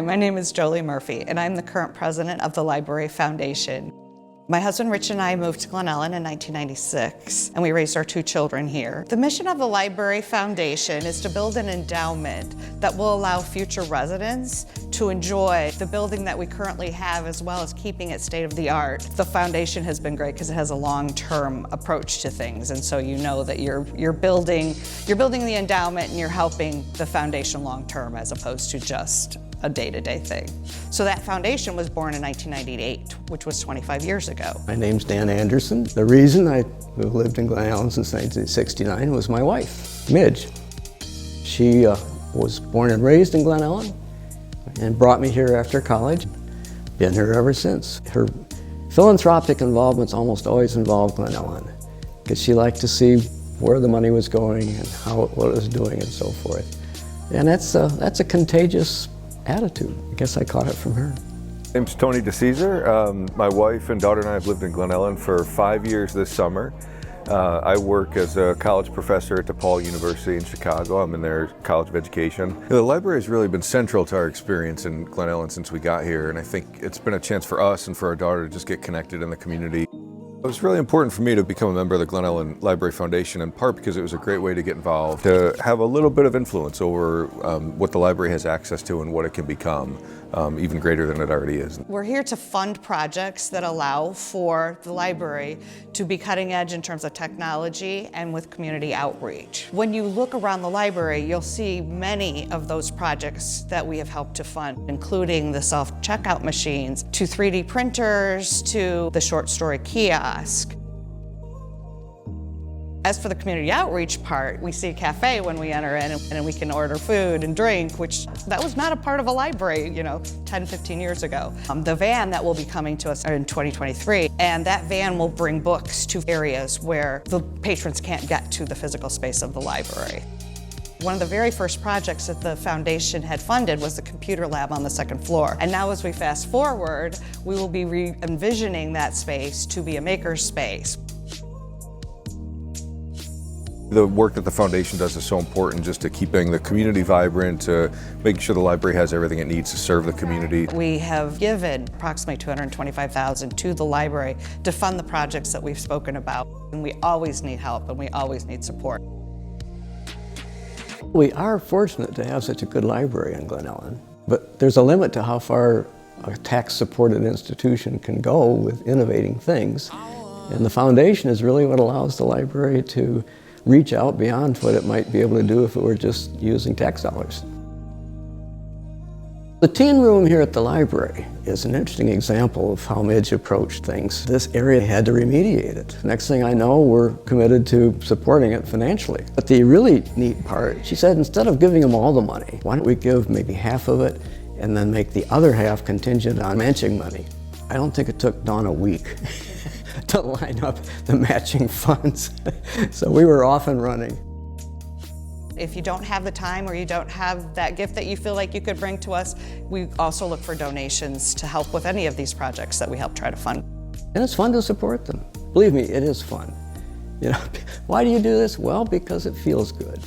My name is Jolie Murphy, and I'm the current president of the Library Foundation. My husband Rich and I moved to Glen Ellyn in 1996, and we raised our 2 children here. The mission of the Library Foundation is to build an endowment that will allow future residents to enjoy the building that we currently have, as well as keeping it state-of-the-art. The foundation has been great because it has a long-term approach to things, and so you know that you're building the endowment and you're helping the foundation long-term as opposed to just a day-to-day thing. So that foundation was born in 1998, which was 25 years ago. My name's Dan Anderson. The reason I lived in Glen Ellyn since 1969 was my wife, Midge. She was born and raised in Glen Ellyn and brought me here after college. Been here ever since. Her philanthropic involvements almost always involved Glen Ellyn because she liked to see where the money was going and what it was doing and so forth. And that's a contagious attitude. I guess I caught it from her. My name's Tony DeCesar. My wife and daughter and I have lived in Glen Ellyn for 5 years this summer. I work as a college professor at DePaul University in Chicago. I'm in their College of Education. The library has really been central to our experience in Glen Ellyn since we got here, and I think it's been a chance for us and for our daughter to just get connected in the community. It was really important for me to become a member of the Glen Ellyn Library Foundation, in part because it was a great way to get involved, to have a little bit of influence over what the library has access to and what it can become, even greater than it already is. We're here to fund projects that allow for the library to be cutting edge in terms of technology and with community outreach. When you look around the library, you'll see many of those projects that we have helped to fund, including the self-checkout machines, to 3D printers, to the short story kiosk. As for the community outreach part, we see a cafe when we enter in and we can order food and drink, which that was not a part of a library, 10, 15 years ago. The van that will be coming to us in 2023, and that van will bring books to areas where the patrons can't get to the physical space of the library. One of the very first projects that the foundation had funded was the computer lab on the 2nd floor. And now as we fast forward, we will be re-envisioning that space to be a maker's space. The work that the foundation does is so important, just to keeping the community vibrant, to making sure the library has everything it needs to serve the community. We have given approximately $225,000 to the library to fund the projects that we've spoken about. And we always need help and we always need support. We are fortunate to have such a good library in Glen Ellyn, but there's a limit to how far a tax-supported institution can go with innovating things. And the foundation is really what allows the library to reach out beyond what it might be able to do if it were just using tax dollars. The teen room here at the library is an interesting example of how Midge approached things. This area had to remediate it. Next thing I know, we're committed to supporting it financially. But the really neat part, she said, instead of giving them all the money, why don't we give maybe half of it and then make the other half contingent on matching money? I don't think it took Dawn a week to line up the matching funds. So we were off and running. If you don't have the time or you don't have that gift that you feel like you could bring to us, we also look for donations to help with any of these projects that we help try to fund. And it's fun to support them. Believe me, it is fun. Why do you do this? Well, because it feels good.